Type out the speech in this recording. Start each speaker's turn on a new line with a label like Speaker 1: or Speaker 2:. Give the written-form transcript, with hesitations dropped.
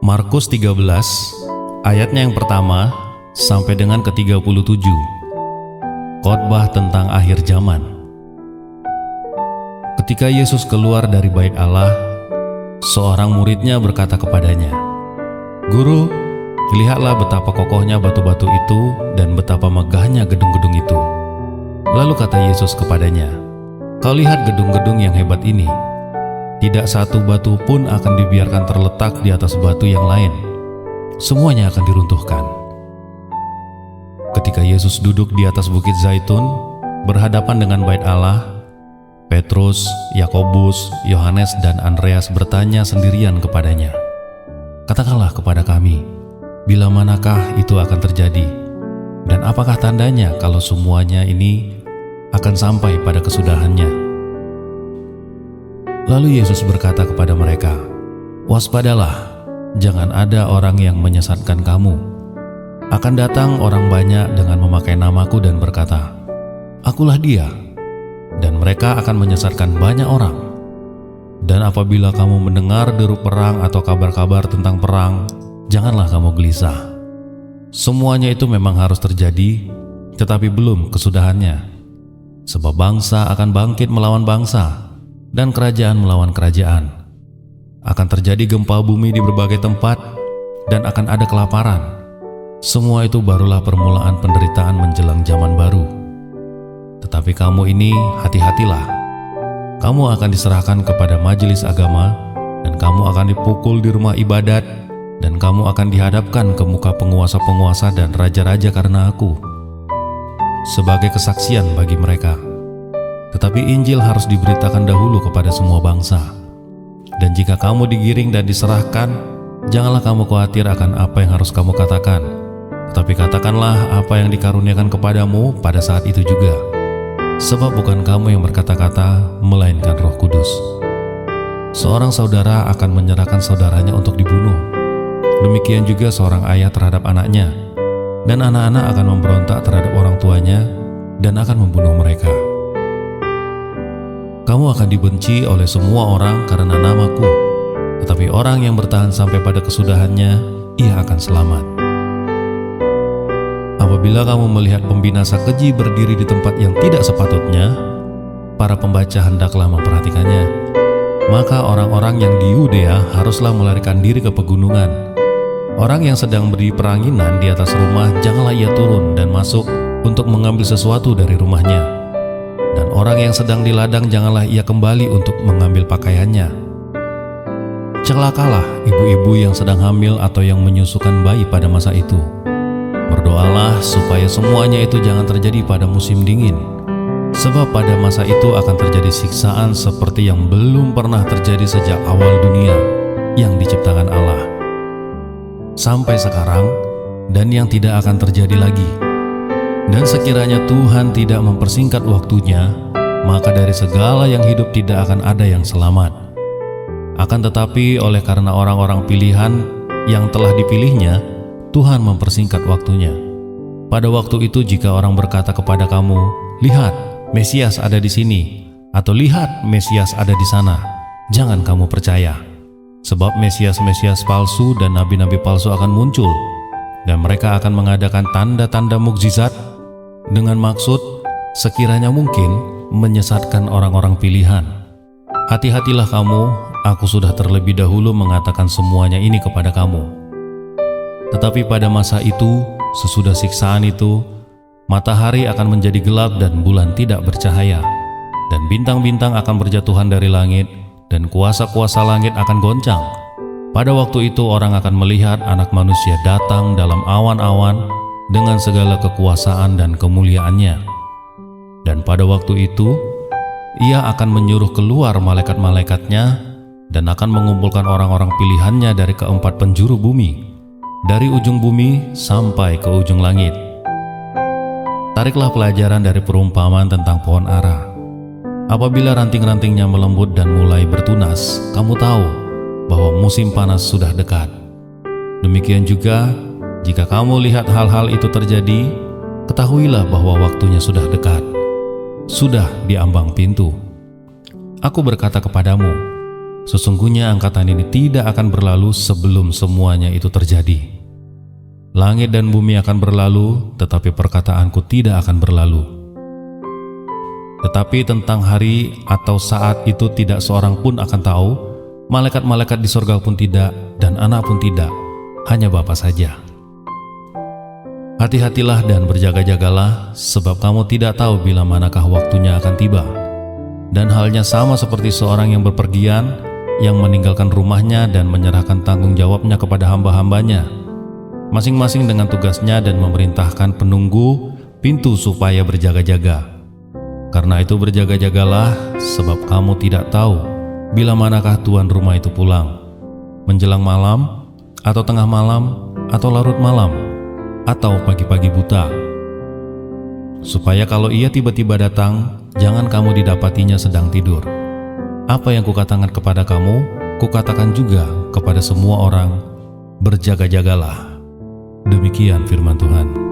Speaker 1: Markus 13 ayatnya yang pertama sampai dengan ke-37. Khotbah tentang akhir zaman. Ketika Yesus keluar dari bait Allah, seorang muridnya berkata kepadanya, "Guru, lihatlah betapa kokohnya batu-batu itu dan betapa megahnya gedung-gedung itu." Lalu kata Yesus kepadanya, "Kau lihat gedung-gedung yang hebat ini. Tidak satu batu pun akan dibiarkan terletak di atas batu yang lain. Semuanya akan diruntuhkan." Ketika Yesus duduk di atas bukit Zaitun, berhadapan dengan bait Allah, Petrus, Yakobus, Yohanes, dan Andreas bertanya sendirian kepadanya, "Katakanlah kepada kami, bila manakah itu akan terjadi? Dan apakah tandanya kalau semuanya ini akan sampai pada kesudahannya?" Lalu Yesus berkata kepada mereka, "Waspadalah, jangan ada orang yang menyesatkan kamu. Akan datang orang banyak dengan memakai namaku dan berkata, 'Akulah dia,' dan mereka akan menyesatkan banyak orang. Dan apabila kamu mendengar deru perang atau kabar-kabar tentang perang, janganlah kamu gelisah. Semuanya itu memang harus terjadi, tetapi belum kesudahannya. Sebab bangsa akan bangkit melawan bangsa, dan kerajaan melawan kerajaan. Akan terjadi gempa bumi di berbagai tempat, dan akan ada kelaparan. Semua itu barulah permulaan penderitaan menjelang zaman baru. Tetapi kamu ini hati-hatilah. Kamu akan diserahkan kepada majelis agama, dan kamu akan dipukul di rumah ibadat, dan kamu akan dihadapkan ke muka penguasa-penguasa dan raja-raja karena aku, sebagai kesaksian bagi mereka. Tetapi Injil harus diberitakan dahulu kepada semua bangsa. Dan jika kamu digiring dan diserahkan, janganlah kamu khawatir akan apa yang harus kamu katakan. Tetapi katakanlah apa yang dikaruniakan kepadamu pada saat itu juga. Sebab bukan kamu yang berkata-kata, melainkan Roh Kudus. Seorang saudara akan menyerahkan saudaranya untuk dibunuh. Demikian juga seorang ayah terhadap anaknya. Dan anak-anak akan memberontak terhadap orang tuanya dan akan membunuh mereka. Kamu akan dibenci oleh semua orang karena namaku, tetapi orang yang bertahan sampai pada kesudahannya, ia akan selamat. Apabila kamu melihat pembinasa keji berdiri di tempat yang tidak sepatutnya, para pembaca hendaklah memperhatikannya. Maka orang-orang yang di Yudea haruslah melarikan diri ke pegunungan. Orang yang sedang berdiri peranginan di atas rumah, janganlah ia turun dan masuk untuk mengambil sesuatu dari rumahnya. Dan orang yang sedang di ladang, janganlah ia kembali untuk mengambil pakaiannya. Celakalah ibu-ibu yang sedang hamil atau yang menyusukan bayi pada masa itu. Berdoalah supaya semuanya itu jangan terjadi pada musim dingin, sebab pada masa itu akan terjadi siksaan seperti yang belum pernah terjadi sejak awal dunia yang diciptakan Allah sampai sekarang, dan yang tidak akan terjadi lagi. Dan sekiranya Tuhan tidak mempersingkat waktunya, maka dari segala yang hidup tidak akan ada yang selamat. Akan tetapi oleh karena orang-orang pilihan yang telah dipilihnya, Tuhan mempersingkat waktunya. Pada waktu itu jika orang berkata kepada kamu, "Lihat, Mesias ada di sini," atau "Lihat, Mesias ada di sana," jangan kamu percaya. Sebab Mesias-Mesias palsu dan nabi-nabi palsu akan muncul, dan mereka akan mengadakan tanda-tanda mukjizat dengan maksud sekiranya mungkin menyesatkan orang-orang pilihan. Hati-hatilah kamu, aku sudah terlebih dahulu mengatakan semuanya ini kepada kamu. Tetapi pada masa itu, sesudah siksaan itu, matahari akan menjadi gelap dan bulan tidak bercahaya, dan bintang-bintang akan berjatuhan dari langit, dan kuasa-kuasa langit akan goncang. Pada waktu itu orang akan melihat Anak Manusia datang dalam awan-awan dengan segala kekuasaan dan kemuliaannya. Dan pada waktu itu, ia akan menyuruh keluar malaikat-malaikatnya dan akan mengumpulkan orang-orang pilihannya dari keempat penjuru bumi, dari ujung bumi sampai ke ujung langit. Tariklah pelajaran dari perumpamaan tentang pohon ara. Apabila ranting-rantingnya melembut dan mulai bertunas, kamu tahu bahwa musim panas sudah dekat. Demikian juga, jika kamu lihat hal-hal itu terjadi, ketahuilah bahwa waktunya sudah dekat, sudah di ambang pintu. Aku berkata kepadamu, Sesungguhnya angkatan ini tidak akan berlalu sebelum semuanya itu terjadi. Langit dan bumi akan berlalu, tetapi perkataanku tidak akan berlalu. Tetapi tentang hari atau saat itu tidak seorang pun akan tahu, malaikat-malaikat di sorga pun tidak, dan anak pun tidak, hanya Bapa saja. Hati-hatilah dan berjaga-jagalah, sebab kamu tidak tahu bila manakah waktunya akan tiba. Dan halnya sama seperti seorang yang berpergian, yang meninggalkan rumahnya dan menyerahkan tanggung jawabnya kepada hamba-hambanya, masing-masing dengan tugasnya, dan memerintahkan penunggu pintu supaya berjaga-jaga. Karena itu berjaga-jagalah, sebab kamu tidak tahu bila manakah tuan rumah itu pulang, menjelang malam, atau tengah malam, atau larut malam, atau pagi-pagi buta. Supaya kalau ia tiba-tiba datang, jangan kamu didapatinya sedang tidur. Apa yang kukatakan kepada kamu, kukatakan juga kepada semua orang, berjaga-jagalah. Demikian firman Tuhan.